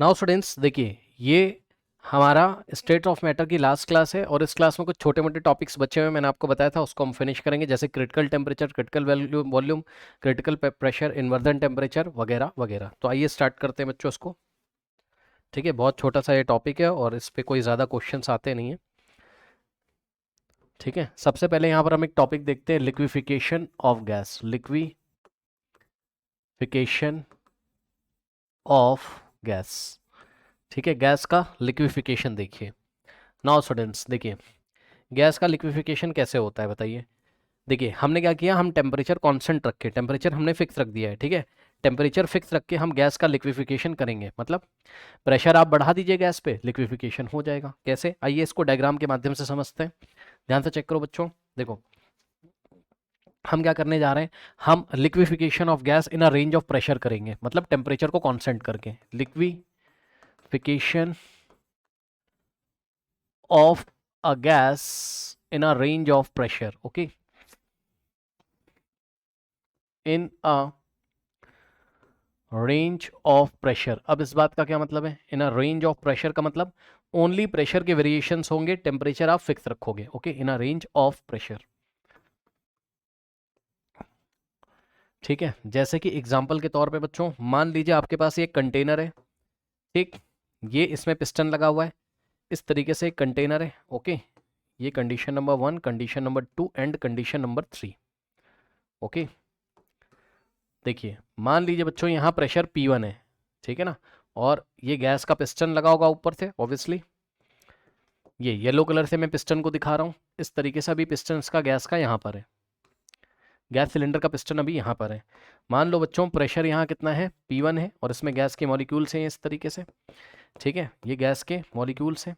Now students देखिए, ये हमारा स्टेट ऑफ मैटर की लास्ट क्लास है और इस क्लास में कुछ छोटे मोटे टॉपिक्स बचे हुए मैंने आपको बताया था, उसको हम फिनिश करेंगे, जैसे critical temperature, critical volume, critical pressure, inversion temperature वगैरह वगैरह। तो आइए स्टार्ट करते हैं बच्चों इसको। ठीक है, बहुत छोटा सा ये टॉपिक है और इस पर कोई ज़्यादा क्वेश्चंस आते नहीं है। ठीक है, सबसे पहले यहाँ पर हम एक टॉपिक देखते हैं, liquefaction of gas. Liquefaction of gas. ठीक है, गैस का लिक्विफिकेशन देखिए। नाउ स्टूडेंट्स देखिए, गैस का लिक्विफिकेशन कैसे होता है बताइए। देखिए हमने क्या किया, हम टेम्परेचर कांस्टेंट रख के, टेम्परेचर हमने फिक्स रख दिया है। ठीक है, टेम्परेचर फिक्स रख के हम गैस का लिक्विफिकेशन करेंगे, मतलब प्रेशर आप बढ़ा दीजिए गैस पे, लिक्विफिकेशन हो जाएगा। कैसे, आइए इसको डायग्राम के माध्यम से समझते हैं। ध्यान से चेक करो बच्चों। देखो हम क्या करने जा रहे हैं, हम liquefaction of gas in a range of pressure करेंगे, मतलब टेम्परेचर को कांस्टेंट करके। Liquefaction of a gas in a range of pressure. Okay, in a range of pressure। अब इस बात का क्या मतलब है, इन अ रेंज ऑफ प्रेशर का मतलब ओनली प्रेशर के वेरिएशंस होंगे, टेम्परेचर आप फिक्स रखोगे। Okay, in a range of pressure. ठीक है, जैसे कि एग्जांपल के तौर पे बच्चों, मान लीजिए आपके पास ये कंटेनर है। ठीक, ये इसमें पिस्टन लगा हुआ है, इस तरीके से एक कंटेनर है। ओके, ये condition number 1, condition number 2 and condition number 3। Okay, देखिए मान लीजिए बच्चों यहाँ प्रेशर P1 है। ठीक है ना, और ये गैस का पिस्टन लगा होगा ऊपर से ऑब्वियसली। ये येलो कलर से मैं पिस्टन को दिखा रहा हूँ, इस तरीके से अभी पिस्टन का गैस का यहाँ पर है, गैस सिलेंडर का पिस्टन अभी यहाँ पर है। मान लो बच्चों प्रेशर यहाँ कितना है, P1 है, और इसमें गैस के मॉलिक्यूल्स हैं इस तरीके से। ठीक है, ये गैस के मॉलिक्यूल्स हैं।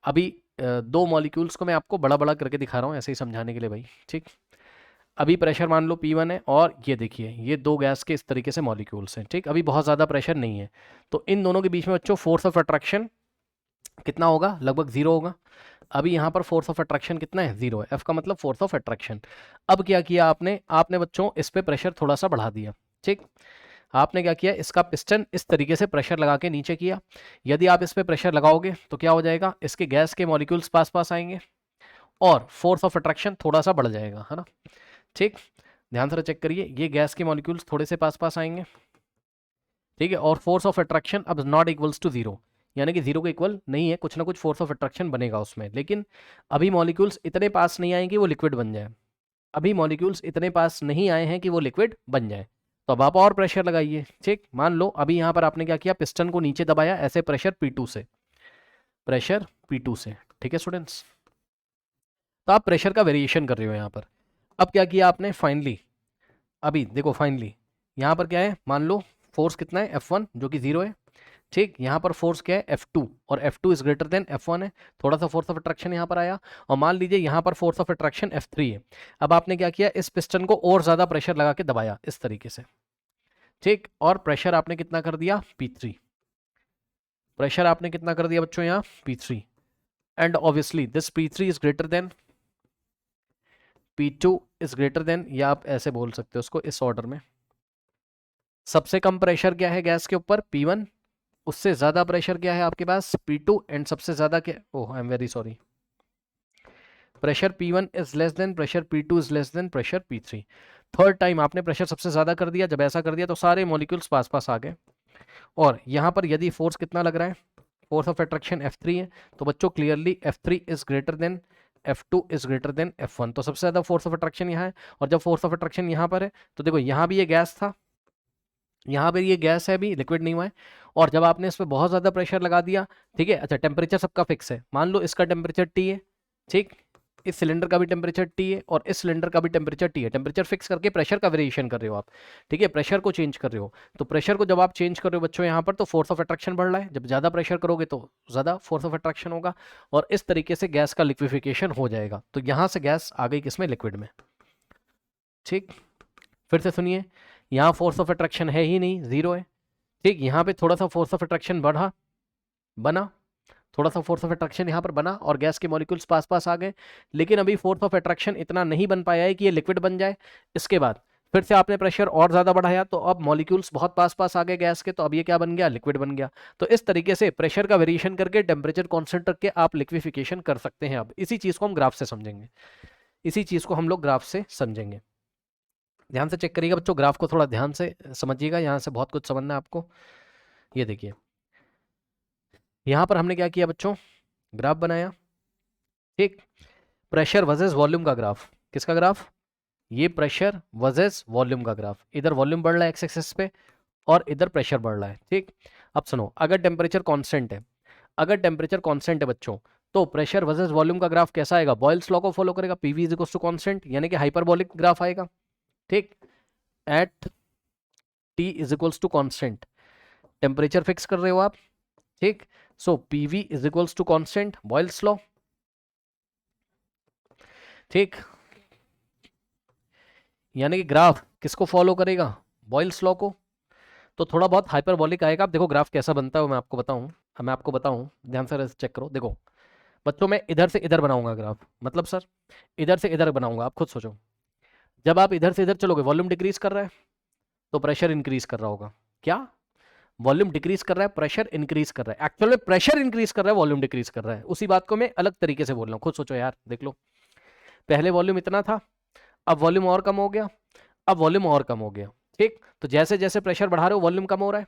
अभी दो मॉलिक्यूल्स को मैं आपको बड़ा बड़ा करके दिखा रहा हूँ ऐसे ही समझाने के लिए भाई। ठीक, अभी प्रेशर मान लो P1 है और ये देखिए ये दो गैस के इस तरीके से मॉलिक्यूल्स हैं। ठीक, अभी बहुत ज़्यादा प्रेशर नहीं है, तो इन दोनों के बीच में बच्चों फोर्स ऑफ अट्रैक्शन कितना होगा, लगभग जीरो होगा। अभी यहाँ पर फोर्स ऑफ अट्रैक्शन कितना है, जीरो है। एफ का मतलब फोर्स ऑफ अट्रैक्शन। अब क्या किया आपने, आपने बच्चों इस पे प्रेशर थोड़ा सा बढ़ा दिया। ठीक, आपने क्या किया, इसका पिस्टन इस तरीके से प्रेशर लगा के नीचे किया। यदि आप इस पे प्रेशर लगाओगे तो क्या हो जाएगा, इसके गैस के मॉलिक्यूल्स पास पास आएंगे और फोर्स ऑफ अट्रैक्शन थोड़ा सा बढ़ जाएगा, है ना। ठीक, ध्यान से चेक करिए, ये गैस के मॉलिक्यूल्स थोड़े से पास पास आएंगे। ठीक है, और फोर्स ऑफ अट्रैक्शन अब नॉट इक्वल्स टू जीरो, यानी कि जीरो के इक्वल नहीं है, कुछ ना कुछ फोर्स ऑफ अट्रैक्शन बनेगा उसमें, लेकिन अभी मॉलिक्यूल्स इतने पास नहीं आए कि वो लिक्विड बन जाए। अभी मॉलिक्यूल्स इतने पास नहीं आए हैं कि वो लिक्विड बन जाए, तो अब आप और प्रेशर लगाइए। ठीक, मान लो अभी यहाँ पर आपने क्या किया, पिस्टन को नीचे दबाया ऐसे, प्रेशर P2 से, प्रेशर P2 से। ठीक है स्टूडेंट्स, तो आप प्रेशर का वेरिएशन कर रहे हो यहाँ पर। अब क्या किया आपने फाइनली, अभी देखो फाइनली यहाँ पर क्या है, मान लो फोर्स कितना है F1 जो कि जीरो है। ठीक, यहाँ पर फोर्स क्या है F2, और F2 is greater then F1 है, थोड़ा सा फोर्स ऑफ अट्रैक्शन यहाँ पर आया। और मान लीजिए यहाँ पर फोर्स ऑफ अट्रैक्शन F3 है। अब आपने क्या किया, इस पिस्टन को और ज्यादा प्रेशर लगा के दबाया इस तरीके से। ठीक, और प्रेशर आपने कितना कर दिया, P3। प्रेशर आपने कितना कर दिया बच्चों यहाँ, P3। And obviously this P3 is greater then P2 is greater then, या आप ऐसे बोल सकते हो उसको इस ऑर्डर में। सबसे कम प्रेशर क्या है गैस के ऊपर, P1। उससे ज्यादा प्रेशर क्या है आपके पास, P2। एंड सबसे ज्यादा क्या, oh I am very sorry, pressure P1 is less than pressure P2 is less than pressure P3। Third time आपने प्रेशर सबसे ज्यादा कर दिया, जब ऐसा कर दिया तो सारे मॉलिक्यूल्स पास पास आ गए। और यहाँ पर यदि फोर्स कितना लग रहा है, फोर्स ऑफ अट्रैक्शन F3 है, तो बच्चों clearly F3 is greater then F2 is greater then F1, तो सबसे ज्यादा फोर्स ऑफ अट्रैक्शन यहाँ है। और जब फोर्स ऑफ अट्रैक्शन यहाँ पर है, तो देखो यहाँ भी ये गैस था, यहाँ पर ये गैस है, अभी लिक्विड नहीं हुआ है, और जब आपने इस पर बहुत ज़्यादा प्रेशर लगा दिया। ठीक है, अच्छा टेम्परेचर सबका फिक्स है, मान लो इसका टेम्परेचर T है। ठीक, इस सिलेंडर का भी टेम्परेचर T है और इस सिलेंडर का भी टेम्परेचर T है। टेम्परेचर फिक्स करके प्रेशर का वेरिएशन कर रहे हो आप। ठीक है, प्रेशर को चेंज कर रहे हो, तो प्रेशर को जब आप चेंज कर रहे हो बच्चों यहाँ पर, तो फोर्स ऑफ अट्रैक्शन बढ़ रहा है। जब ज़्यादा प्रेशर करोगे तो ज़्यादा फोर्स ऑफ अट्रैक्शन होगा, और इस तरीके से गैस का लिक्विफिकेशन हो जाएगा। तो यहाँ से गैस आ गई किसमें, लिक्विड में। ठीक, फिर से सुनिए, यहाँ फोर्स ऑफ अट्रैक्शन है ही नहीं, जीरो है। ठीक, यहाँ पे थोड़ा सा फोर्स ऑफ अट्रैक्शन बढ़ा, बना, थोड़ा सा फोर्स ऑफ अट्रैक्शन यहाँ पर बना और गैस के मॉलिक्यूल्स पास पास आ गए, लेकिन अभी फोर्स ऑफ अट्रैक्शन इतना नहीं बन पाया है कि ये लिक्विड बन जाए। इसके बाद फिर से आपने प्रेशर और ज्यादा बढ़ाया तो अब मॉलिक्यूल्स बहुत पास पास आ गए गैस के, तो अब ये क्या बन गया, लिक्विड बन गया। तो इस तरीके से प्रेशर का वेरिएशन करके टेम्परेचर कांस्टेंट रख के आप लिक्विफिकेशन कर सकते हैं। अब इसी चीज को हम ग्राफ से समझेंगे, इसी चीज को हम लोग ग्राफ से समझेंगे। ध्यान से चेक करिएगा बच्चों, ग्राफ को थोड़ा ध्यान से समझिएगा, यहाँ से बहुत कुछ समझना है आपको। ये देखिए यहाँ पर हमने क्या किया बच्चों, ग्राफ बनाया, ठीक, प्रेशर वर्सेस वॉल्यूम का ग्राफ। किसका ग्राफ, ये प्रेशर वर्सेस वॉल्यूम का ग्राफ। इधर वॉल्यूम बढ़ रहा है एक्स एक्सिस पे और इधर प्रेशर बढ़ रहा है, ठीक। अब सुनो, अगर टेम्परेचर कांस्टेंट है, अगर टेम्परेचर कांस्टेंट है बच्चों, तो प्रेशर वर्सेस वॉल्यूम का ग्राफ कैसा आएगा, बॉयल्स लॉ को फॉलो करेगा, PV is equals to constant, यानी कि हाइपरबोलिक ग्राफ आएगा, ठीक। At T is equals to constant, temperature fix कर रहे हो आप, ठीक। So PV is equals to constant, Boyle's law, ठीक। यानी कि ग्राफ किसको फॉलो करेगा, बॉयल्स लॉ को। तो थोड़ा बहुत हाइपरबोलिक आएगा। आप देखो ग्राफ कैसा बनता है, मैं आपको बताऊं, ध्यान से चेक करो। देखो बच्चों, मैं इधर से इधर बनाऊंगा ग्राफ, मतलब सर इधर से इधर बनाऊंगा। आप खुद सोचो, जब आप इधर से इधर चलोगे वॉल्यूम डिक्रीज कर रहा है तो प्रेशर इंक्रीज कर रहा होगा। क्या, वॉल्यूम डिक्रीज कर रहा है, प्रेशर इंक्रीज कर रहा है। एक्चुअल में प्रेशर इंक्रीज कर रहा है, वॉल्यूम डिक्रीज कर रहा है। उसी बात को मैं अलग तरीके से बोल रहा हूँ, खुद सोचो यार, देख लो। पहले वॉल्यूम इतना था, अब वॉल्यूम और कम हो गया, अब वॉल्यूम और कम हो गया, ठीक। तो जैसे जैसे प्रेशर बढ़ा रहे हो वॉल्यूम कम हो रहा है,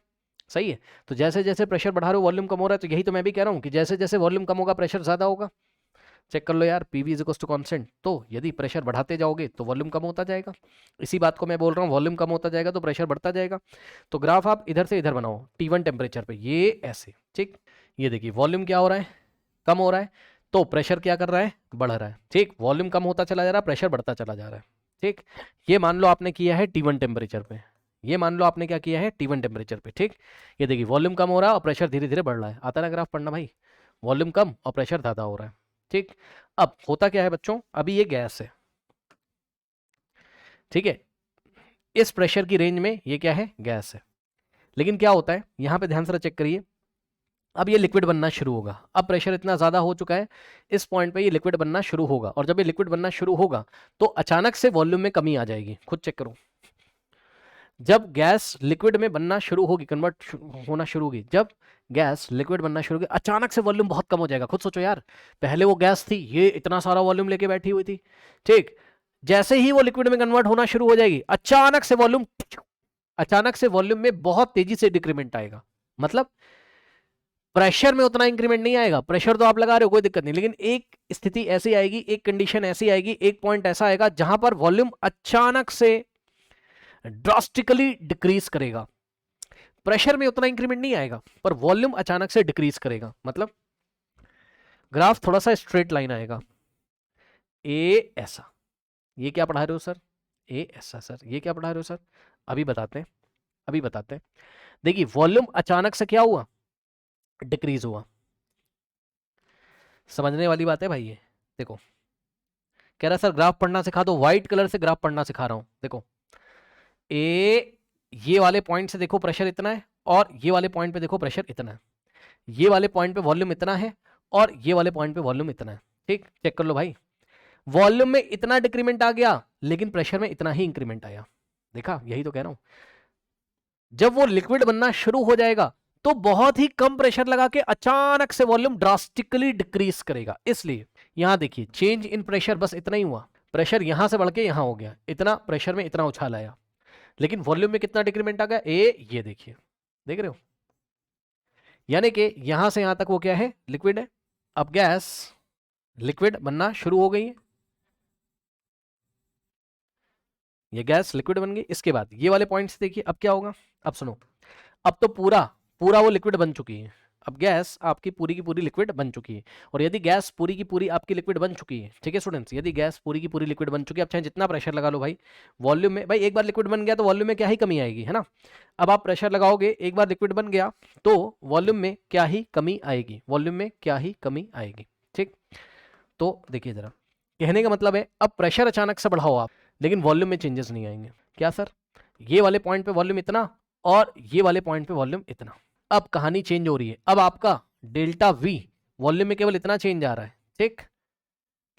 सही है। तो जैसे जैसे प्रेशर बढ़ा रहे हो वॉल्यूम कम हो रहा है, तो यही तो मैं भी कह रहा हूँ कि जैसे जैसे वॉल्यूम कम होगा प्रेशर ज्यादा होगा। चेक कर लो यार, PV is equal to constant, तो यदि प्रेशर बढ़ाते जाओगे तो वॉल्यूम कम होता जाएगा। इसी बात को मैं बोल रहा हूँ, वॉल्यूम कम होता जाएगा तो प्रेशर बढ़ता जाएगा। तो ग्राफ आप इधर से इधर बनाओ T1 टेम्परेचर पे, ये ऐसे, ठीक। ये देखिए वॉल्यूम क्या हो रहा है, कम हो रहा है, तो प्रेशर क्या कर रहा है, बढ़ रहा है, ठीक। वॉल्यूम कम होता चला जा रहा है, प्रेशर बढ़ता चला जा रहा है, ठीक। ये मान लो आपने किया है T1 टेम्परेचर पे, ये मान लो आपने क्या किया है T1 टेम्परेचर पे, ठीक। ये देखिए वॉल्यूम कम हो रहा है और प्रेशर धीरे धीरे बढ़ रहा है। आता ना ग्राफ पढ़ना भाई, वॉल्यूम कम और प्रेशर ज्यादा हो रहा है, ठीक। अब होता क्या है बच्चों, अभी ये गैस है, ठीक है, इस प्रेशर की रेंज में ये क्या है, गैस है। लेकिन क्या होता है, यहां पे ध्यान से चेक करिए, अब ये लिक्विड बनना शुरू होगा। अब प्रेशर इतना ज्यादा हो चुका है, इस पॉइंट पे ये लिक्विड बनना शुरू होगा, और जब ये लिक्विड बनना शुरू होगा तो अचानक से वॉल्यूम में कमी आ जाएगी। खुद चेक करो, जब गैस लिक्विड में बनना शुरू होगी, कन्वर्ट होना शुरू होगी, जब गैस लिक्विड बनना शुरू होगी, अचानक से वॉल्यूम बहुत कम हो जाएगा। खुद सोचो यार, पहले वो गैस थी, ये इतना सारा वॉल्यूम लेके बैठी हुई थी, ठीक। जैसे ही वो लिक्विड में कन्वर्ट होना शुरू हो जाएगी, अचानक से वॉल्यूम में बहुत तेजी से डिक्रीमेंट आएगा। मतलब प्रेशर में उतना इंक्रीमेंट नहीं आएगा, प्रेशर तो आप लगा रहे हो कोई दिक्कत नहीं, लेकिन एक स्थिति ऐसी आएगी, एक कंडीशन ऐसी आएगी, एक पॉइंट ऐसा आएगा जहां पर वॉल्यूम अचानक से ड्रास्टिकली डिक्रीज करेगा। प्रेशर में उतना इंक्रीमेंट नहीं आएगा पर वॉल्यूम अचानक से डिक्रीज करेगा। मतलब ग्राफ थोड़ा सा स्ट्रेट लाइन आएगा, ए ऐसा। ये क्या पढ़ा रहे हो सर, ए ऐसा सर, ये क्या पढ़ा रहे हो सर, अभी बताते हैं, अभी बताते हैं। देखिए वॉल्यूम अचानक से क्या हुआ, डिक्रीज हुआ। समझने वाली बात है भाई ये। देखो कह रहा सर ग्राफ पढ़ना सिखा दो, व्हाइट कलर से ग्राफ पढ़ना सिखा रहा हूं। देखो ए, ये वाले पॉइंट से देखो प्रेशर इतना है, और ये वाले पॉइंट पे देखो प्रेशर इतना है, ये वाले पॉइंट पे वॉल्यूम इतना है, और ये वाले पॉइंट पे वॉल्यूम इतना है, ठीक। चेक कर लो भाई, वॉल्यूम में इतना डिक्रीमेंट आ गया लेकिन प्रेशर में इतना ही इंक्रीमेंट आया। देखा, यही तो कह रहा हूं, जब वो लिक्विड बनना शुरू हो जाएगा तो बहुत ही कम प्रेशर लगा के अचानक से वॉल्यूम ड्रास्टिकली डिक्रीज करेगा। इसलिए यहां देखिए चेंज इन प्रेशर बस इतना ही हुआ, प्रेशर यहां से बढ़ के यहां हो गया, इतना प्रेशर में इतना उछाल आया, लेकिन वॉल्यूम में कितना डिक्रीमेंट आ गया, ये देखिए, देख रहे हो। यानी कि यहां से यहां तक वो क्या है, लिक्विड है। अब गैस लिक्विड बनना शुरू हो गई है, ये गैस लिक्विड बन गई। इसके बाद ये वाले पॉइंट से देखिए अब क्या होगा, अब सुनो, अब तो पूरा पूरा वो लिक्विड बन चुकी है। अब गैस आपकी पूरी की पूरी लिक्विड बन चुकी है, और यदि गैस पूरी की पूरी आपकी लिक्विड बन चुकी है, ठीक है स्टूडेंट्स, यदि गैस पूरी की पूरी लिक्विड बन चुकी है, अब चाहे जितना प्रेशर लगा लो भाई, वॉल्यूम में भाई एक बार लिक्विड बन गया तो वॉल्यूम में क्या ही कमी आएगी, है ना। अब आप प्रेशर लगाओगे, एक बार लिक्विड बन गया तो वॉल्यूम में क्या ही कमी आएगी, वॉल्यूम में क्या ही कमी आएगी, ठीक। तो देखिए जरा, कहने का मतलब है अब प्रेशर अचानक से बढ़ाओ आप, लेकिन वॉल्यूम में चेंजेस नहीं आएंगे। क्या सर, ये वाले पॉइंट पे वॉल्यूम इतना और ये वाले पॉइंट पे वॉल्यूम इतना। अब कहानी चेंज हो रही है, अब आपका डेल्टा वी वॉल्यूम में केवल इतना चेंज आ रहा है, ठीक,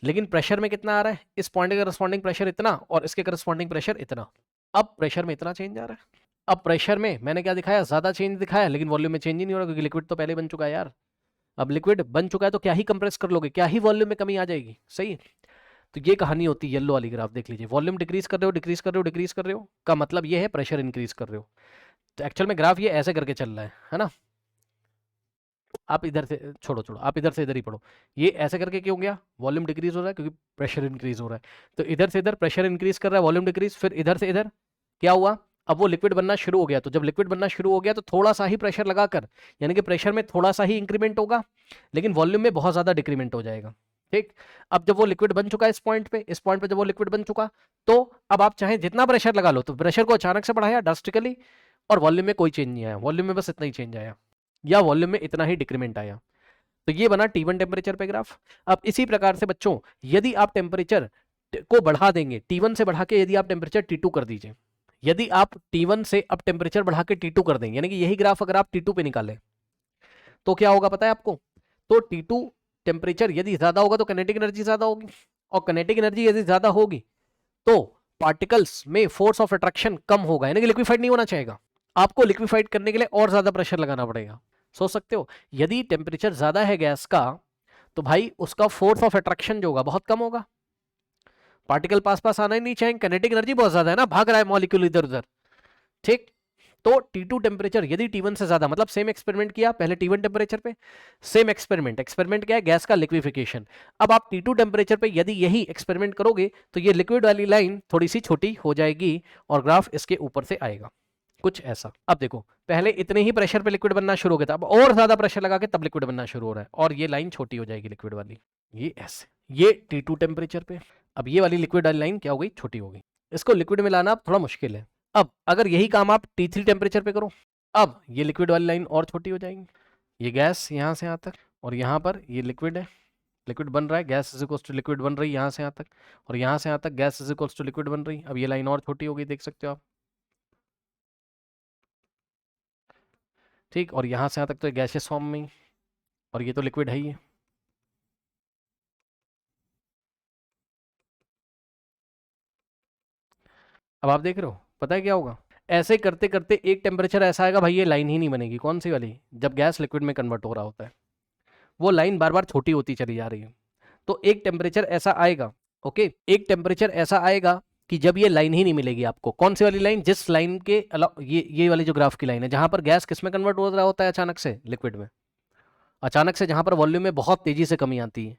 लेकिन प्रेशर में कितना आ रहा है, इस पॉइंट के करस्पॉन्डिंग प्रेशर इतना और इसके करस्पॉन्डिंग प्रेशर इतना। अब प्रेशर में इतना चेंज आ रहा है, अब प्रेशर में मैंने क्या दिखाया, ज्यादा चेंज दिखाया, लेकिन वॉल्यूम में चेंज ही नहीं हो रहा, क्योंकि लिक्विड तो पहले बन चुका है यार। अब लिक्विड बन चुका है तो क्या ही कंप्रेस कर लोगे, क्या ही वॉल्यूम में कमी आ जाएगी, सही है। तो ये कहानी होती है येलो वाली ग्राफ, देख लीजिए, वॉल्यूम डिक्रीज कर रहे हो, डिक्रीज कर रहे हो, डिक्रीज कर रहे हो, का मतलब ये है प्रेशर इंक्रीज कर रहे हो। तो एक्चुअल में ग्राफ ये ऐसे करके चल रहा है ना। आप इधर से छोड़ो छोड़ो, आप इधर से इधर ही पढ़ो। ये ऐसे करके क्यों गया, वॉल्यूम डिक्रीज हो रहा है क्योंकि प्रेशर इंक्रीज हो रहा है। तो इधर से इधर प्रेशर इंक्रीज कर रहा है, वॉल्यूम डिक्रीज, फिर इधर से इधर क्या हुआ, अब वो लिक्विड बनना शुरू हो गया। तो जब लिक्विड बनना शुरू हो गया तो थोड़ा सा ही प्रेशर लगाकर, यानी कि प्रेशर में थोड़ा सा ही इंक्रीमेंट होगा, लेकिन वॉल्यूम में बहुत ज्यादा डिक्रीमेंट हो जाएगा। ठीक, अब जब वो लिक्विड बन चुका है इस पॉइंट पे जब वो लिक्विड बन चुका, तो अब आप चाहे जितना प्रेशर लगा लो, तो प्रेशर को अचानक से बढ़ाया ड्रास्टिकली, और वॉल्यूम में कोई चेंज नहीं आया, वॉल्यूम में बस इतना ही चेंज आया, या वॉल्यूम में इतना ही डिक्रीमेंट आया। तो ये बना T1 टेम्परेचर पे ग्राफ। अब इसी प्रकार से बच्चों, यदि आप टेम्परेचर को बढ़ा देंगे, T1 से बढ़ा के यदि आप टेम्परेचर T2 कर दीजिए, यदि आप T1 से अब टेम्परेचर बढ़ा के T2 कर देंगे, यानी कि यही ग्राफ अगर आप T2 पे निकालें तो क्या होगा पता है आपको। तो T2 टेम्परेचर यदि ज्यादा होगा तो काइनेटिक एनर्जी ज्यादा होगी, और काइनेटिक एनर्जी यदि ज्यादा होगी तो पार्टिकल्स में फोर्स ऑफ अट्रैक्शन कम होगा, यानी कि लिक्विफाइड नहीं होना चाहेगा। आपको लिक्विफाइड करने के लिए और ज्यादा प्रेशर लगाना पड़ेगा। सोच सकते हो, यदि टेम्परेचर ज्यादा है गैस का, तो भाई उसका फोर्स ऑफ अट्रैक्शन जो होगा बहुत कम होगा, पार्टिकल पास पास आना ही नहीं चाहेंगे, काइनेटिक एनर्जी बहुत ज्यादा है ना, भाग रहा है मॉलिक्यूल इधर उधर। ठीक, तो T2 टेम्परेचर यदि T1 से ज्यादा, मतलब सेम एक्सपेरिमेंट किया पहले T1 टेम्परेचर पे, सेम एक्सपेरिमेंट क्या है, गैस का लिक्विफिकेशन। अब आप T2 टेम्परेचर पे यदि यही एक्सपेरिमेंट करोगे तो ये लिक्विड वाली लाइन थोड़ी सी छोटी हो जाएगी और ग्राफ इसके ऊपर से आएगा कुछ ऐसा। अब देखो, पहले इतने ही प्रेशर पे लिक्विड बनना शुरू हो गया था, अब और ज्यादा प्रेशर लगा के तब लिक्विड बनना शुरू हो रहा है, और ये लाइन छोटी हो जाएगी लिक्विड वाली, ये ऐसे, ये T2 टेम्परेचर पे। अब ये वाली लिक्विड वाली लाइन क्या हो गई, छोटी हो गई। इसको लिक्विड में लाना अब थोड़ा मुश्किल है। अब अगर यही काम आप T3 टेम्परेचर पे करो, अब ये लिक्विड वाली लाइन और छोटी हो जाएगी, ये गैस यहाँ से यहाँ तक, और यहाँ पर ये लिक्विड है, लिक्विड बन रहा है, gas is equals to liquid बन रही है यहाँ से यहाँ तक, और यहाँ से यहाँ तक gas is equals to liquid बन रही। अब ये लाइन और छोटी हो गई, देख सकते हो आप। ठीक, और यहाँ से यहाँ तक तो गैसियस फॉर्म में ही, और ये तो लिक्विड है ही है। अब आप देख रहे हो, पता है क्या होगा, ऐसे करते करते एक टेम्परेचर ऐसा आएगा भाई, ये लाइन ही नहीं बनेगी। कौन सी वाली, जब गैस लिक्विड में कन्वर्ट हो रहा होता है, वो लाइन बार बार छोटी होती चली जा रही है। तो एक टेम्परेचर ऐसा आएगा, ओके, एक टेम्परेचर ऐसा आएगा कि जब ये लाइन ही नहीं मिलेगी आपको। कौन सी वाली लाइन, जिस लाइन के अलावा ये वाली जो ग्राफ की लाइन है, जहां पर गैस किस में कन्वर्ट हो रहा होता है, अचानक से लिक्विड में, अचानक से जहां पर वॉल्यूम में बहुत तेजी से कमी आती है,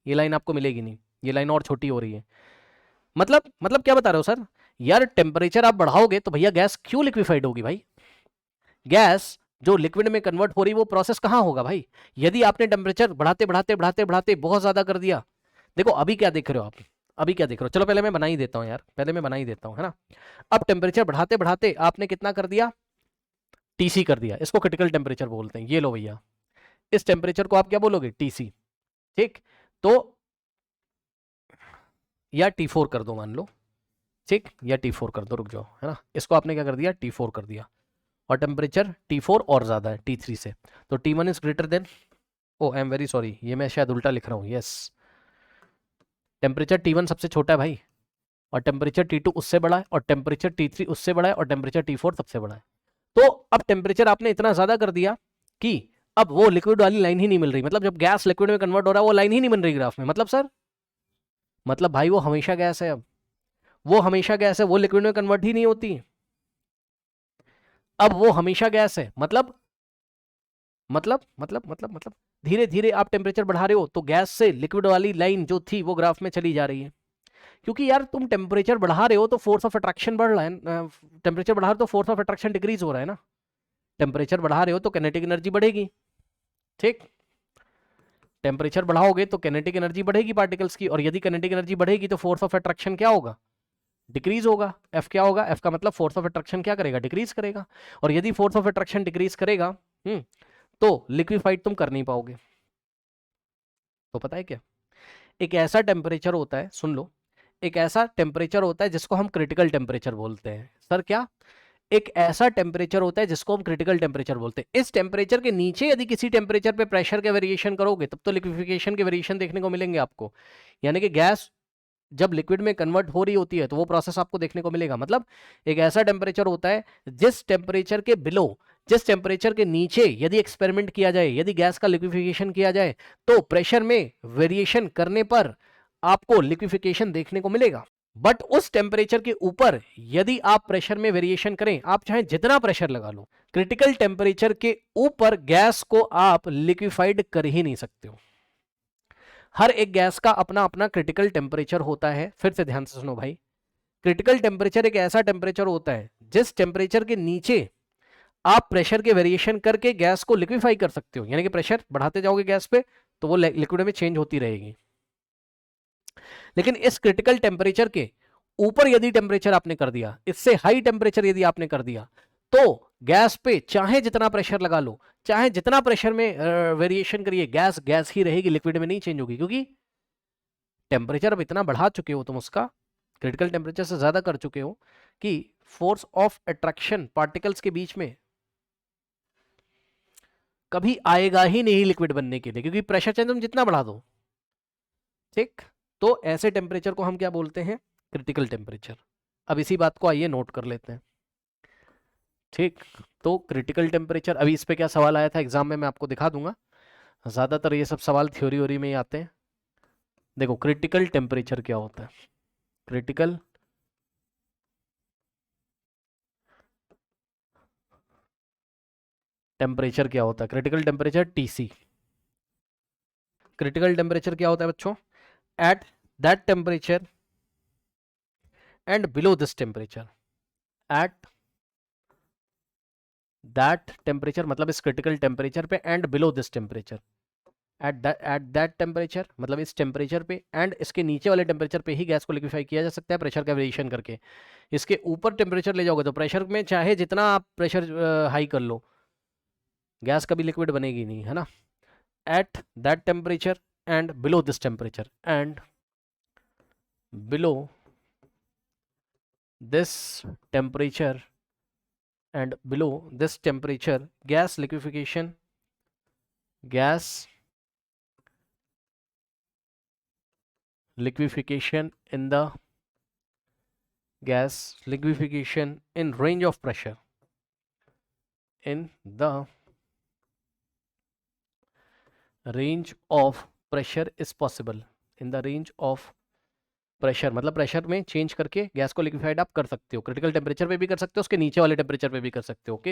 ये लाइन आपको मिलेगी नहीं, ये लाइन और छोटी हो रही है। मतलब क्या बता रहे हो सर, यार टेम्परेचर आप बढ़ाओगे तो भैया गैस क्यों लिक्विफाइड होगी भाई, गैस जो लिक्विड में कन्वर्ट हो रही वो प्रोसेस कहां होगा भाई, यदि आपने टेम्परेचर बढ़ाते बढ़ाते बढ़ाते बढ़ाते बहुत ज्यादा कर दिया। देखो अभी क्या देख रहे हो आप, अभी क्या देख रहे हो, चलो पहले मैं बना ही देता हूं यार, पहले मैं बना ही देता हूं, है ना। अब टेम्परेचर बढ़ाते बढ़ाते आपने कितना कर दिया, टीसी कर दिया, इसको क्रिटिकल टेम्परेचर बोलते हैं। ये लो भैया, इस टेम्परेचर को आप क्या बोलोगे, टीसी। ठीक, तो या T4 कर दो मान लो, ठीक, या T4 कर दो, रुक जाओ, है ना, इसको आपने क्या कर दिया, T4 कर दिया, और टेम्परेचर T4 और ज्यादा है T3 से, तो T1 is greater than, oh I am very sorry, ये मैं शायद उल्टा लिख रहा हूँ, यस, टेम्परेचर T1 सबसे छोटा है भाई, और टेम्परेचर T2 उससे बड़ा है, और टेम्परेचर T3 उससे बड़ा है, और टेम्परेचर T4 सबसे बड़ा है। तो अब टेम्परेचर आपने इतना ज्यादा कर दिया कि अब वो लिक्विड वाली लाइन ही नहीं मिल रही, मतलब जब गैस लिक्विड में कन्वर्ट हो रहा है वो लाइन ही नहीं बन रही ग्राफ में। मतलब सर, मतलब भाई वो हमेशा गैस है, अब वो हमेशा गैस है, वो लिक्विड में कन्वर्ट ही नहीं होती, अब वो हमेशा गैस है। मतलब धीरे धीरे आप टेम्परेचर बढ़ा रहे हो तो गैस से लिक्विड वाली लाइन जो थी वो ग्राफ में चली जा रही है, क्योंकि यार तुम टेम्परेचर बढ़ा रहे हो तो फोर्स ऑफ अट्रैक्शन बढ़ रहा है, टेम्परेचर बढ़ा रहे हो तो फोर्स ऑफ अट्रैक्शन डिक्रीज हो रहा है ना, टेम्परेचर बढ़ा रहे हो तो काइनेटिक एनर्जी बढ़ेगी। ठीक, टेम्परेचर बढ़ाओगे तो काइनेटिक एनर्जी बढ़ेगी पार्टिकल्स की, और यदि काइनेटिक एनर्जी बढ़ेगी तो फोर्स ऑफ अट्रैक्शन क्या होगा, डिक्रीज होगा। एफ क्या होगा, एफ का मतलब फोर्स ऑफ अट्रैक्शन क्या करेगा, डिक्रीज करेगा, और यदि फोर्स ऑफ अट्रैक्शन डिक्रीज करेगा तो लिक्विफाइड तुम कर नहीं पाओगे। तो पता है क्या, एक ऐसा टेम्परेचर होता है, सुन लो, एक ऐसा टेम्परेचर होता है जिसको हम क्रिटिकल टेम्परेचर बोलते हैं। सर क्या, एक ऐसा टेम्परेचर होता है जिसको हम क्रिटिकल टेम्परेचर बोलते हैं। इस टेम्परेचर के नीचे यदि किसी टेम्परेचर पे प्रेशर के वेरिएशन करोगे तब तो लिक्विफिकेशन के वेरिएशन देखने को मिलेंगे आपको, यानी कि गैस जब लिक्विड में कन्वर्ट हो रही होती है तो वो प्रोसेस आपको देखने को मिलेगा। मतलब एक ऐसा टेम्परेचर होता है जिस टेम्परेचर के बिलो, जिस टेम्परेचर के नीचे यदि एक्सपेरिमेंट किया जाए, यदि गैस का लिक्विफिकेशन किया जाए, तो प्रेशर में वेरिएशन करने पर आपको लिक्विफिकेशन देखने को मिलेगा। बट उस टेम्परेचर के ऊपर यदि आप प्रेशर में वेरिएशन करें, आप चाहे जितना प्रेशर लगा लो, क्रिटिकल टेम्परेचर के ऊपर गैस को आप लिक्विफाइड कर ही नहीं सकते हो। हर एक गैस का अपना अपना क्रिटिकल टेम्परेचर होता है। फिर से ध्यान से सुनो भाई, क्रिटिकल टेम्परेचर एक ऐसा टेम्परेचर होता है जिस टेम्परेचर के नीचे आप प्रेशर के वेरिएशन करके गैस को लिक्विफाई कर सकते हो। यानी कि प्रेशर बढ़ाते जाओगे गैस पे तो वो लिक्विड में चेंज होती रहेगी। लेकिन इस क्रिटिकल टेम्परेचर के ऊपर यदि टेम्परेचर आपने कर दिया, इससे हाई टेम्परेचर यदि आपने कर दिया, तो गैस पे चाहे जितना प्रेशर लगा लो, चाहे जितना प्रेशर में वेरिएशन करिए, गैस गैस ही रहेगी, लिक्विड में नहीं चेंज होगी। क्योंकि टेम्परेचर अब इतना बढ़ा चुके हो तुम, उसका क्रिटिकल टेम्परेचर से ज्यादा कर चुके हो कि फोर्स ऑफ अट्रैक्शन पार्टिकल्स के बीच में कभी आएगा ही नहीं लिक्विड बनने के लिए, क्योंकि प्रेशर चेंज तुम जितना बढ़ा दो। ठीक, तो ऐसे टेम्परेचर को हम क्या बोलते हैं? Critical temperature. अब इसी बात को आइए नोट कर लेते हैं। ठीक, तो क्रिटिकल टेम्परेचर, अभी इस पे क्या सवाल आया था एग्जाम में मैं आपको दिखा दूंगा। ज्यादातर ये सब सवाल थ्योरी वोरी में ही आते हैं। देखो क्रिटिकल टेम्परेचर क्या होता है। क्रिटिकल टेम्परेचर क्या होता है? Critical temperature TC. Critical temperature क्या होता है बच्चों? At that temperature and below this temperature. At that temperature मतलब इस क्रिटिकल टेम्परेचर पे, and below this temperature. At that temperature मतलब इस टेम्परेचर पे, एंड इसके नीचे वाले टेम्परेचर पे ही गैस को लिक्विफाई किया जा सकता है प्रेशर का वेरिएशन करके। इसके ऊपर टेम्परेचर ले जाओगे तो प्रेशर में चाहे जितना आप प्रेशर हाई कर लो, गैस कभी लिक्विड बनेगी नहीं, है ना। At that temperature and below this temperature, and below this temperature and below this temperature gas liquefaction in the gas liquefaction in range of pressure, in the range of pressure is possible, in the range of pressure मतलब pressure में change करके gas को liquefied आप कर सकते हो। Critical temperature पे भी कर सकते हो, उसके नीचे वाले टेम्परेचर पे भी कर सकते हो। Okay,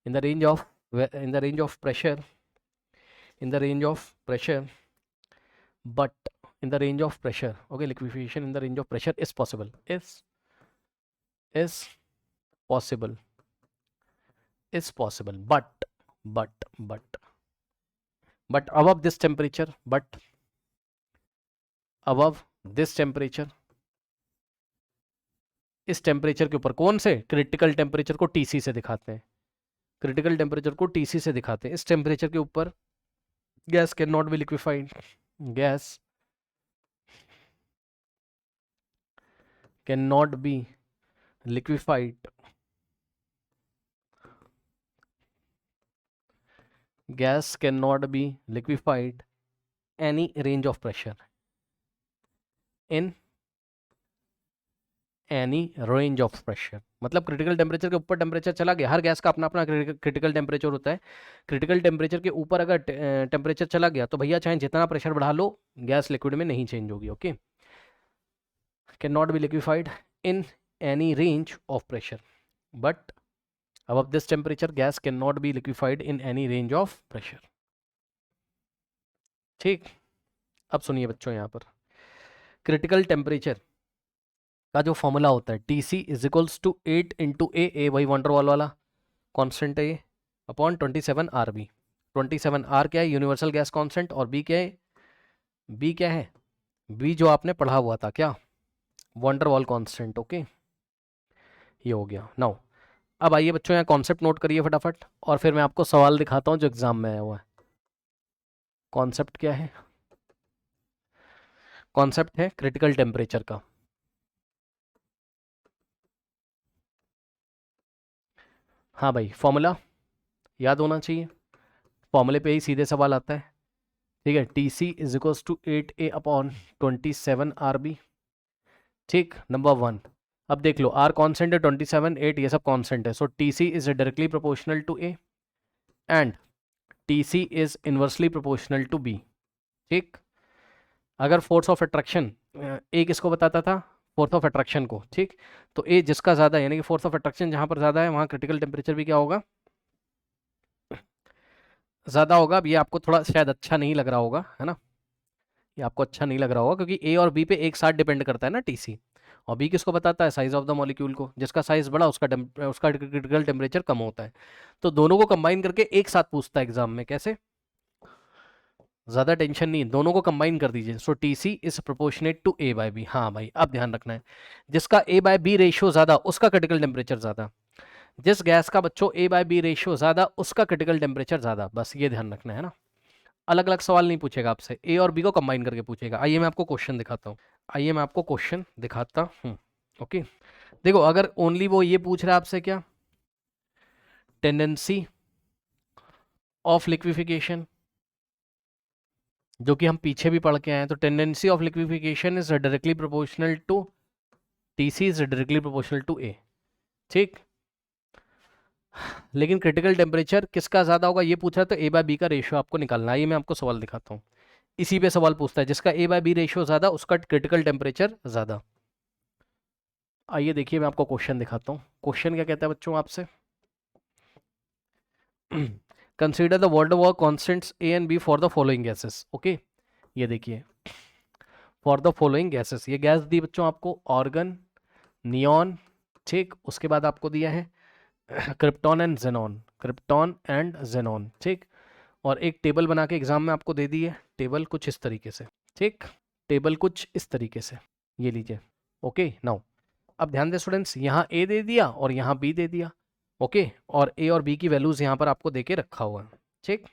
in the range of pressure, in the range of pressure, but in the range of pressure, okay, liquefaction in the range of pressure is possible, is possible, but above this temperature, but above this temperature, इस temperature के ऊपर, कौन से? Critical temperature को TC से दिखाते हैं, critical temperature को टीसी से दिखाते हैं। इस टेम्परेचर के ऊपर gas can not be liquefied, gas can not be liquefied, gas cannot be liquefied any range of pressure, in any range of pressure। मतलब क्रिटिकल टेम्परेचर के ऊपर टेम्परेचर चला गया, हर गैस का अपना अपना क्रिटिकल टेम्परेचर होता है। क्रिटिकल टेम्परेचर के ऊपर अगर टेम्परेचर चला गया तो भैया चाहे जितना प्रेशर बढ़ा लो, गैस लिक्विड में नहीं चेंज होगी। Okay, can not be liquefied in any range of pressure, but above this temperature gas cannot be liquefied in any range of pressure। ठीक, अब सुनिए बच्चों, यहाँ पर क्रिटिकल टेम्परेचर का जो फॉर्मूला होता है TC is equals to 8 into a, वही वंडरवॉल वाला कांस्टेंट है ये, अपॉन 27 RB। 27 R क्या है? Universal gas constant. और B क्या है? B क्या है? B जो आपने पढ़ा हुआ था, क्या? Van der Waals constant. ओके, ये हो गया। नाउ अब आइए बच्चों, यहाँ कॉन्सेप्ट नोट करिए फटाफट, और फिर मैं आपको सवाल दिखाता हूँ जो एग्जाम में आया हुआ है। कॉन्सेप्ट क्या है? कॉन्सेप्ट है क्रिटिकल टेम्परेचर का। हाँ भाई, फॉर्मूला याद होना चाहिए, फॉर्मूले पे ही सीधे सवाल आता है। ठीक है, TC is equals to 8A upon 27 RB। ठीक, नंबर 1। अब देख लो, आर कॉन्सेंट है 27, 8 ये सब कॉन्सेंट है, so T C is directly proportional to a and T C is inversely proportional to b. ठीक, अगर फोर्स ऑफ अट्रैक्शन ए किसको बताता था, फोर्स ऑफ अट्रैक्शन को, ठीक, तो ए जिसका ज़्यादा है, यानी कि फोर्स ऑफ अट्रैक्शन जहाँ पर ज़्यादा है वहाँ क्रिटिकल टेम्परेचर भी क्या होगा, ज़्यादा होगा। अब ये आपको थोड़ा शायद अच्छा नहीं लग रहा होगा, है ना, ये आपको अच्छा नहीं लग रहा होगा क्योंकि ए और बी पे एक साथ डिपेंड करता है ना टीसी, और बी किसको बताता है, साइज ऑफ द मॉलिक्यूल को, जिसका साइज बड़ा उसका क्रिटिकल टेम्परेचर कम होता है। तो दोनों को कंबाइन करके एक साथ पूछता है एग्जाम में, कैसे, ज़्यादा टेंशन नहीं, दोनों को कंबाइन कर दीजिए। So T C is proportionate to a by b. हाँ भाई, अब ध्यान रखना है, जिसका ए बाय बी रेशियो ज़्यादा उसका क्रिटिकल टेम्परेचर ज़्यादा, जिस गैस का बच्चों ए बाय बी रेशियो ज़्यादा उसका क्रिटिकल टेम्परेचर ज़्यादा, बस ये ध्यान रखना है ना। अलग अलग सवाल नहीं पूछेगा आपसे, ए और बी को कंबाइन करके पूछेगा। आइए मैं आपको क्वेश्चन दिखाता हूँ, आइए मैं आपको क्वेश्चन दिखाता हूँ। ओके, देखो, अगर ओनली वो ये पूछ रहा है आपसे क्या, टेंडेंसी ऑफ लिक्विफिकेशन, जो कि हम पीछे भी पढ़ के आए हैं, तो tendency of liquefaction is directly proportional to T C is directly proportional to a. ठीक, लेकिन क्रिटिकल टेम्परेचर किसका ज़्यादा होगा ये पूछ रहा है, तो ए बाय बी का रेशियो आपको निकालना है। ये मैं आपको सवाल दिखाता हूँ, इसी पे सवाल पूछता है, जिसका ए बाय बी रेशियो ज़्यादा उसका क्रिटिकल टेम्परेचर ज़्यादा। आइए देखिए मैं आपको क्वेश्चन दिखाता हूँ। क्वेश्चन क्या कहता है बच्चों आपसे, कंसीडर द वॉल्ट वर्क constants a and b for the following gases. Okay, ये देखिए, फॉर द फॉलोइंग गैसेस, ये गैस दी बच्चों आपको, ऑर्गन, नियॉन, ठीक, उसके बाद आपको दिया है krypton and xenon, krypton and xenon, ठीक, और एक टेबल बना के एग्जाम में आपको दे दी है, टेबल कुछ इस तरीके से, ठीक, टेबल कुछ इस तरीके से, ये लीजिए। ओके, नाउ अब ध्यान दें स्टूडेंट्स, यहाँ ए दे दिया और यहाँ बी दे दिया। ओके, और ए और बी की वैल्यूज यहाँ पर आपको देके रखा हुआ है, ठीक।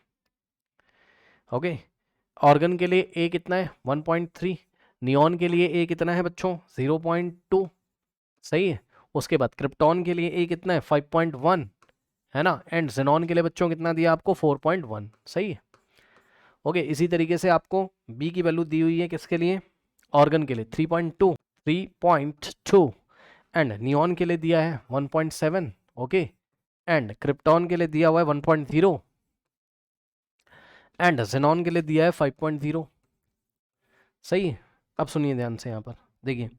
ओके, ऑर्गन के लिए ए कितना है 1.3, नियॉन के लिए ए कितना है बच्चों 0.2, सही है। उसके बाद क्रिप्टॉन के लिए ए कितना है 5.1, है ना, एंड जेनॉन के लिए बच्चों कितना दिया आपको 4.1, सही है। ओके, इसी तरीके से आपको बी की वैल्यू दी हुई है किसके लिए, ऑर्गन के लिए 3.2 एंड नियॉन के लिए दिया है 1.7, ओके, एंड क्रिप्टॉन के लिए दिया हुआ है 1.0 एंड जेनॉन के लिए दिया है 5.0, सही है। अब सुनिए ध्यान से, यहाँ पर देखिए,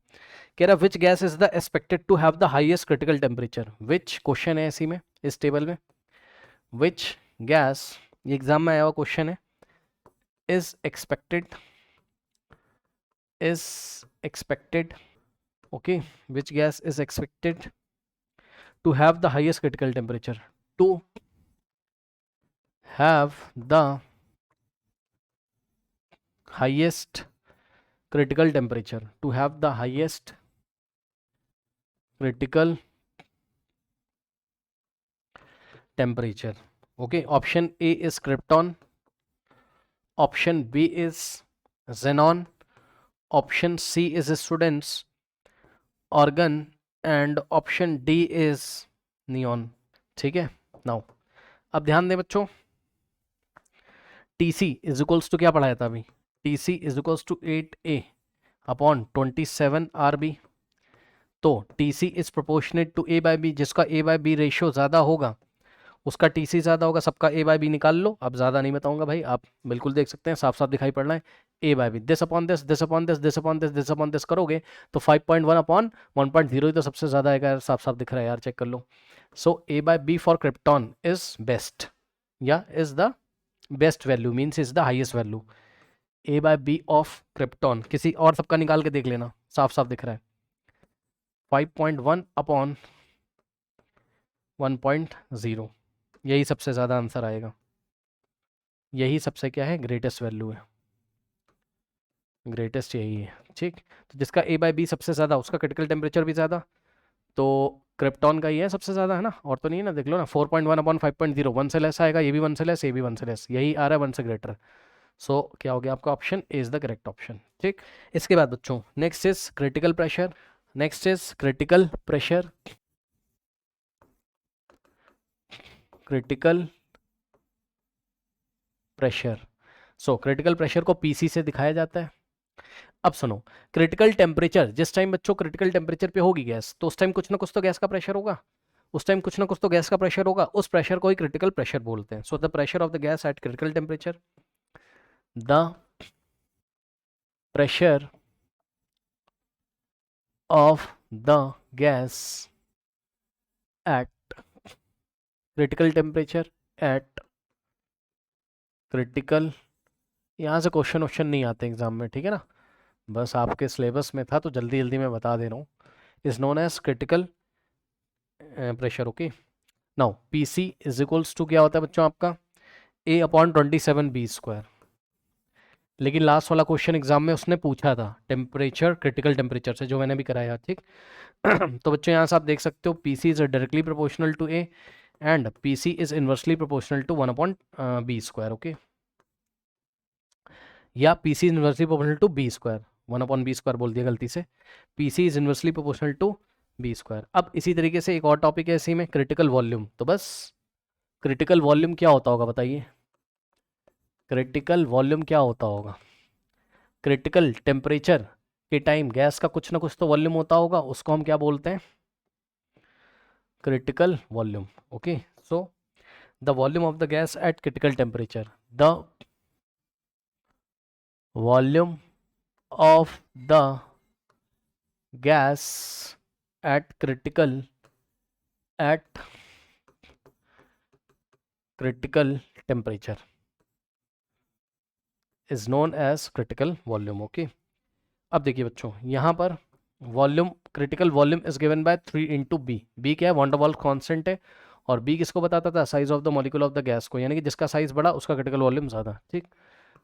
कह रहा which gas is the expected to have the highest critical temperature, which question है इसी में, इस टेबल में, विच गैस, ये एग्जाम में आया हुआ क्वेश्चन है, is expected, okay, which gas is expected to have the highest critical temperature, to have the highest critical temperature, to have the highest critical temperature, okay, option A is krypton, option B is xenon, option C is students argon and option D is neon, ठीक है। Now अब ध्यान दें बच्चों, T C is equals to क्या पढ़ाया था अभी, T C is equals to 8A upon 27RB, तो T C is proportionate to a by b, जिसका ए बाय बी रेशियो ज़्यादा होगा उसका टी सी ज़्यादा होगा, सबका ए बाय बी निकाल लो। अब ज़्यादा नहीं बताऊंगा भाई, आप बिल्कुल देख सकते हैं, साफ साफ दिखाई पड़ रहा है, a by b, this upon this, this upon this, this upon this, this upon this करोगे तो 5.1 अपॉन 1.0 ही तो सबसे ज़्यादा आएगा यार, साफ साफ दिख रहा है यार, चेक कर लो। So a by b for krypton is best, या is the best value, means is the highest value, a by b of krypton, किसी और सबका निकाल के देख लेना, साफ साफ दिख रहा है 5.1 अपॉन 1.0, यही सबसे ज़्यादा आंसर आएगा, यही सबसे क्या है ग्रेटेस्ट वैल्यू है, ग्रेटेस्ट यही है, ठीक। तो जिसका ए बाय बी सबसे ज़्यादा उसका क्रिटिकल टेम्परेचर भी ज़्यादा, तो क्रिप्टॉन का ही है सबसे ज़्यादा, है ना, और तो नहीं है ना, देख लो ना, 4.1 अपॉन 5.0, 1 से लेस आएगा, ये भी 1 से लेस, ये भी 1 से लेस, यही आ रहा है 1 से ग्रेटर। सो क्या हो गया आपका option A is the correct option, ठीक। इसके बाद बच्चों next is critical pressure, next is critical pressure, critical pressure. So critical pressure को पीसी से दिखाया जाता है, अब सुनो, क्रिटिकल टेम्परेचर, जिस टाइम बच्चों क्रिटिकल टेम्परेचर पे होगी गैस, तो उस टाइम कुछ ना कुछ तो गैस का प्रेशर होगा, उस टाइम कुछ ना कुछ तो गैस का प्रेशर होगा, उस प्रेशर को ही क्रिटिकल प्रेशर बोलते हैं. So the pressure of the gas at critical temperature, the pressure of the gas at critical temperature at critical, यहाँ से क्वेश्चन नहीं आते एग्जाम में, ठीक है ना, बस आपके सिलेबस में था तो जल्दी जल्दी मैं बता दे रहा हूँ. Is known as critical pressure. Okay, now P C is equals to क्या होता है बच्चों आपका, A/27 B². लेकिन लास्ट वाला क्वेश्चन एग्जाम में उसने पूछा था टेम्परेचर, क्रिटिकल टेम्परेचर से, जो मैंने भी कराया, ठीक. तो बच्चों यहाँ से आप देख सकते हो P C is directly proportional to a and P C is inversely proportional to 1/B². Okay, या P C is inversely proportional to B², 1/B² बोल दिया गलती से, P C is inversely proportional to B². अब इसी तरीके से एक और टॉपिक है इसी में, क्रिटिकल वॉल्यूम. तो बस क्रिटिकल वॉल्यूम क्या होता होगा बताइए, क्रिटिकल वॉल्यूम क्या होता होगा, क्रिटिकल टेम्परेचर के टाइम गैस का कुछ ना कुछ तो वॉल्यूम होता होगा, उसको हम क्या बोलते हैं, critical volume. Okay, so the volume of the gas at critical temperature, the volume of the gas at critical temperature is known as critical volume. Okay, अब देखिए बच्चों यहाँ पर volume, critical volume is given by 3 × b क्या है, von डर Waals constant है, और बी किसको बताता था, size of the molecule of the gas को, यानी कि जिसका साइज बड़ा उसका क्रिटिकल वॉल्यूम ज़्यादा, ठीक.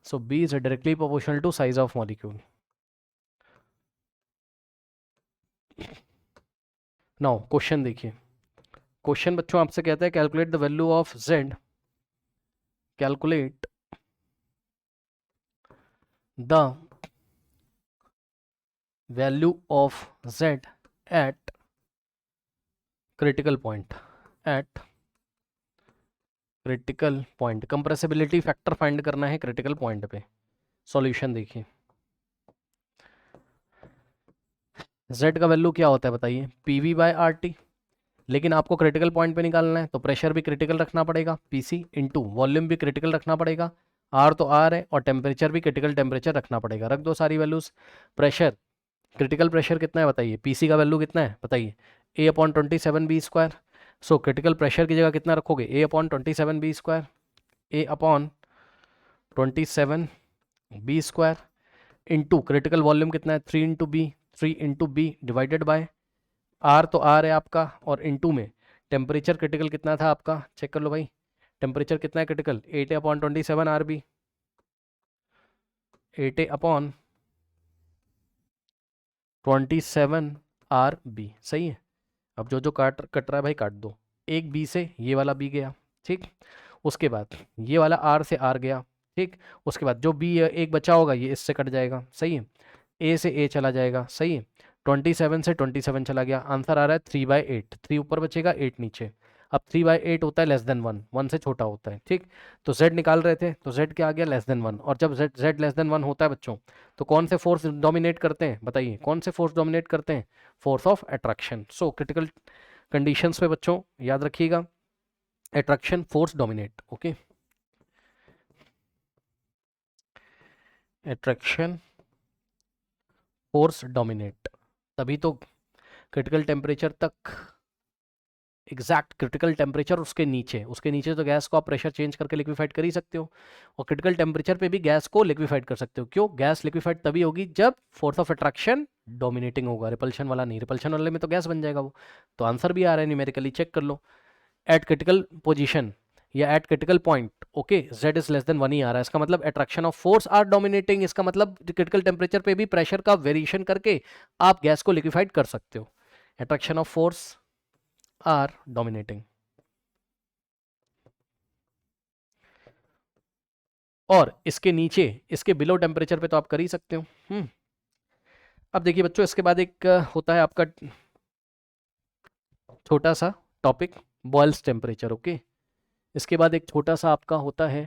So b is directly proportional to size of molecule. Now question देखिए, क्वेश्चन बच्चों आपसे कहता है calculate the value of Z, calculate the value of Z at critical point, at critical point, compressibility factor find करना है critical point पे. Solution देखिए, z का वैल्यू क्या होता है बताइए, PV/RT, लेकिन आपको क्रिटिकल पॉइंट पे निकालना है तो प्रेशर भी क्रिटिकल रखना पड़ेगा, PC इंटू वॉल्यूम भी क्रिटिकल रखना पड़ेगा, R तो R है, और टेम्परेचर भी क्रिटिकल टेम्परेचर रखना पड़ेगा. रख दो सारी वैल्यूज. प्रेशर, क्रिटिकल प्रेशर कितना है बताइए, PC का वैल्यू कितना है बताइए, A/27 B². So critical pressure की जगह कितना रखोगे, A/27 B², A/27 B² into critical volume कितना है 3 × B डिवाइडेड बाय आर, तो आर है आपका, और इंटू में टेम्परेचर क्रिटिकल कितना था आपका, चेक कर लो भाई, टेम्परेचर कितना है क्रिटिकल, 8A/27 RB, 8/27 RB. सही है. अब जो जो कट रहा है भाई काट दो, एक बी से ये वाला बी गया, ठीक, उसके बाद ये वाला आर से आर गया, ठीक, उसके बाद जो बी एक बचा होगा ये इससे कट जाएगा, सही है, ए से ए चला जाएगा, सही है, 27 से 27 चला गया, आंसर आ रहा है 3/8, 3 ऊपर बचेगा 8 नीचे. अब 3/8 होता है लेस देन 1, 1 से छोटा होता है, ठीक. तो z निकाल रहे थे तो z क्या आ गया, लेस देन 1, और जब z लेस देन 1 होता है बच्चों, तो कौन से फोर्स डोमिनेट करते हैं बताइए, कौन से फोर्स डोमिनेट करते हैं, force of attraction. So critical conditions पे बच्चों याद रखिएगा, attraction force dominate. Okay, attraction force dominate, तभी तो क्रिटिकल टेम्परेचर तक, एग्जैक्ट क्रिटिकल टेम्परेचर उसके नीचे तो गैस को आप प्रेशर चेंज करके लिक्विफाइड कर ही सकते हो, और क्रिटिकल टेम्परेचर पे भी गैस को लिक्विफाइड कर सकते हो. क्यों, गैस लिक्विफाइड तभी होगी जब फोर्स ऑफ अट्रैक्शन डोमिनेटिंग होगा, रिपल्शन वाला नहीं, रिपल्शन वाले में तो गैस बन जाएगा वो. तो आंसर भी आ रहा है न्यूमेरिकली, चेक कर लो, एट क्रिटिकल पोजीशन या at critical point, okay, z is less than 1 ही आ रहा है, इसका मतलब attraction of force are dominating, इसका मतलब क्रिटिकल टेम्परेचर पे भी प्रेशर का वेरिएशन करके आप गैस को लिक्विफाइड कर सकते हो. Attraction of force are dominating. और इसके नीचे, इसके बिलो टेम्परेचर पे तो आप कर ही सकते हो. अब देखिए बच्चों, इसके बाद एक होता है आपका छोटा सा टॉपिक, बॉयल्स टेम्परेचर. ओके, इसके बाद एक छोटा सा आपका होता है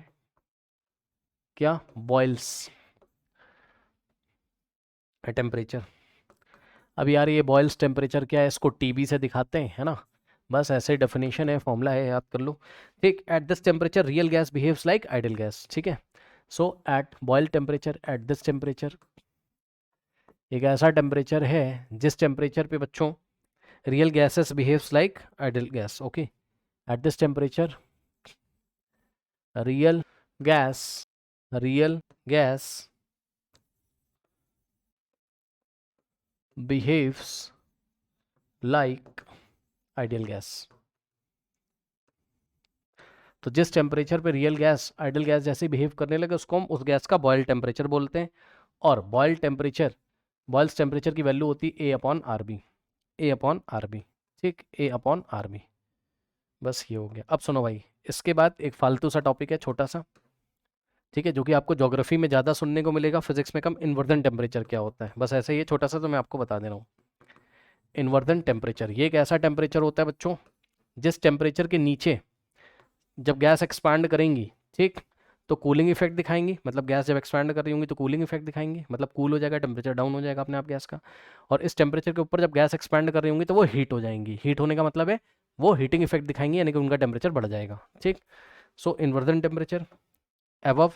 क्या, बॉयल्स. टेम्परेचर। अब यार ये बॉयल्स टेम्परेचर क्या है, इसको टीबी से दिखाते हैं, है ना। बस ऐसे डेफिनेशन है, फॉर्मूला है, याद कर लो। ठीक, at this temperature real gas behaves like ideal gas. ठीक है, so at Boyle temperature, at this temperature, एक ऐसा टेम्परेचर है जिस टेम्परेचर पे बच्चों real gases behaves like ideal gas. Okay, at this temperature real gas behaves like ideal gas. तो जिस टेम्परेचर पे रियल गैस आइडियल गैस जैसे बिहेव करने लगे उसको हम उस गैस का बॉयल टेम्परेचर बोलते हैं। और बॉयल्स टेम्परेचर की वैल्यू होती है ए अपॉन आर बी। ठीक, ए अपॉन आर बी। बस ये हो गया। अब सुनो भाई, इसके बाद एक फालतू सा टॉपिक है छोटा सा, ठीक है, जो कि आपको ज्योग्राफी में ज़्यादा सुनने को मिलेगा, फिजिक्स में कम। इन्वर्जन टेम्परेचर क्या होता है, बस ऐसे ही छोटा सा, तो मैं आपको बता दे रहा हूँ। इन्वर्जन टेम्परेचर ये एक ऐसा टेम्परेचर होता है बच्चों जिस टेम्परेचर के नीचे जब गैस एक्सपांड करेंगी, ठीक, तो कूलिंग इफेक्ट दिखाएंगी। मतलब गैस जब एक्सपांड कर रही होंगी तो कूलिंग इफेक्ट दिखाएंगी, मतलब कूल हो जाएगा, टेम्परेचर डाउन हो जाएगा अपने आप गैस का। और इस टेम्परेचर के ऊपर जब गैस एक्सपांड कर रही होंगी तो वो हीट हो जाएंगी। हीट होने का मतलब है वो हीटिंग इफेक्ट दिखाएंगी, यानी कि उनका टेम्परेचर बढ़ जाएगा। ठीक, so inversion temperature above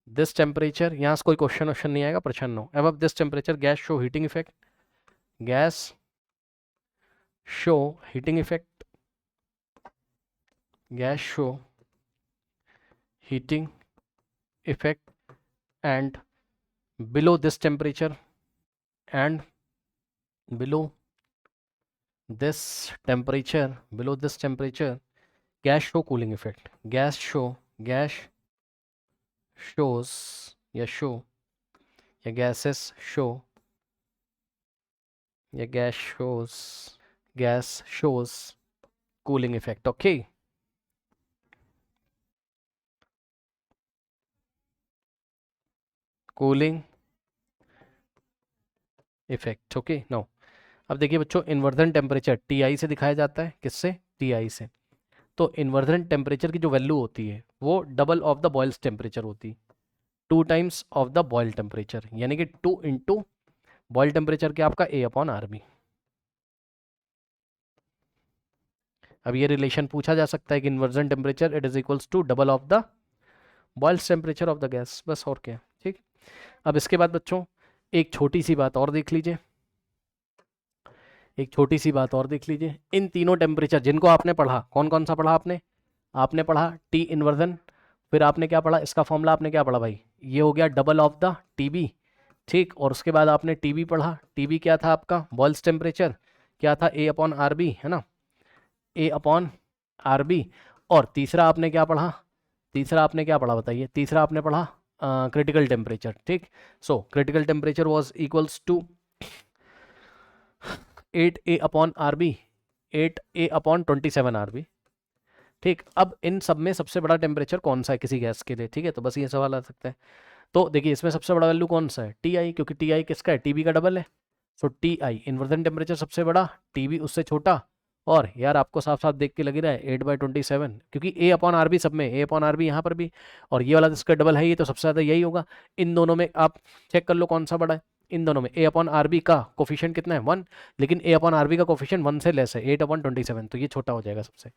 this temperature, यहाँ से कोई क्वेश्चन नहीं आएगा, प्रश्न no. above this temperature gas show heating effect, gas show heating effect, gas show heating effect, and below this temperature gas show cooling effect, gas shows या show या gases show या gas shows cooling effect. Okay, cooling effect. Okay, no अब देखिए बच्चों, inversion temperature TI से दिखाया जाता है। किससे? टीआई से। तो इन्वर्जन टेम्परेचर की जो वैल्यू होती है वो double of the Boyle's temperature होती है, 2 times of the Boyle temperature, यानी कि 2 इंटू बॉयल टेम्परेचर क्या आपका ए अपॉन आर बी। अब ये रिलेशन पूछा जा सकता है कि inversion temperature it is equals to double of the Boyle's temperature of the gas, बस और क्या। ठीक, अब इसके बाद बच्चों एक छोटी सी बात और देख लीजिए, इन तीनों टेम्परेचर जिनको आपने पढ़ा, कौन कौन सा पढ़ा आपने पढ़ा टी इन्वर्जन, फिर आपने क्या पढ़ा, इसका फॉर्मूला आपने क्या पढ़ा भाई, ये हो गया डबल ऑफ द टीबी। ठीक, और उसके बाद आपने टीबी पढ़ा, टीबी क्या था आपका, बॉयल्स टेम्परेचर क्या था, ए अपॉन आर बी, है ना, ए अपॉन आर बी। और तीसरा आपने क्या पढ़ा, बताइए, तीसरा आपने पढ़ा क्रिटिकल टेम्परेचर। ठीक, so critical temperature was equals to 8a upon R b, 8a upon 27 R b. ठीक, अब इन सब में सबसे बड़ा टेम्परेचर कौन सा है किसी गैस के लिए? ठीक है, तो बस ये सवाल आ सकता है। तो देखिए इसमें सबसे बड़ा वैल्यू कौन सा है, टी आई, क्योंकि टी आई किसका है, टीबी का डबल है। So T I inversion temperature सबसे बड़ा, टीबी उससे छोटा। और यार आपको साफ साफ देख के लग रहा है 8/27, क्योंकि ए अपॉन आर बी सब में, ए अपॉन आर बी यहाँ पर भी, और ये वाला जिसका डबल है ये, तो सबसे ज़्यादा यही होगा। इन दोनों में आप चेक कर लो कौन सा बड़ा है। इन दोनों में ए अपॉन आर बी का कोफिशिएंट कितना है, 1, लेकिन ए अपॉन आर बी का कोफिशिएंट 1 से लेस है, 8/27, तो ये छोटा हो जाएगा सबसे।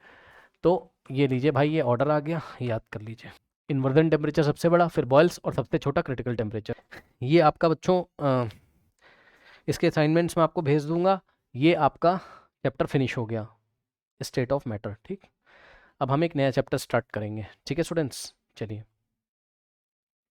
तो ये लीजिए भाई, ये ऑर्डर आ गया, याद कर लीजिए। इन्वर्जन टेम्परेचर सबसे बड़ा, फिर बॉयल्स, और सबसे छोटा क्रिटिकल टेम्परेचर। ये आपका बच्चों इसके असाइनमेंट्स में आपको भेज दूंगा। ये आपका चैप्टर फिनिश हो गया, स्टेट ऑफ मैटर। ठीक, अब हम एक नया चैप्टर स्टार्ट करेंगे। ठीक है स्टूडेंट्स, चलिए।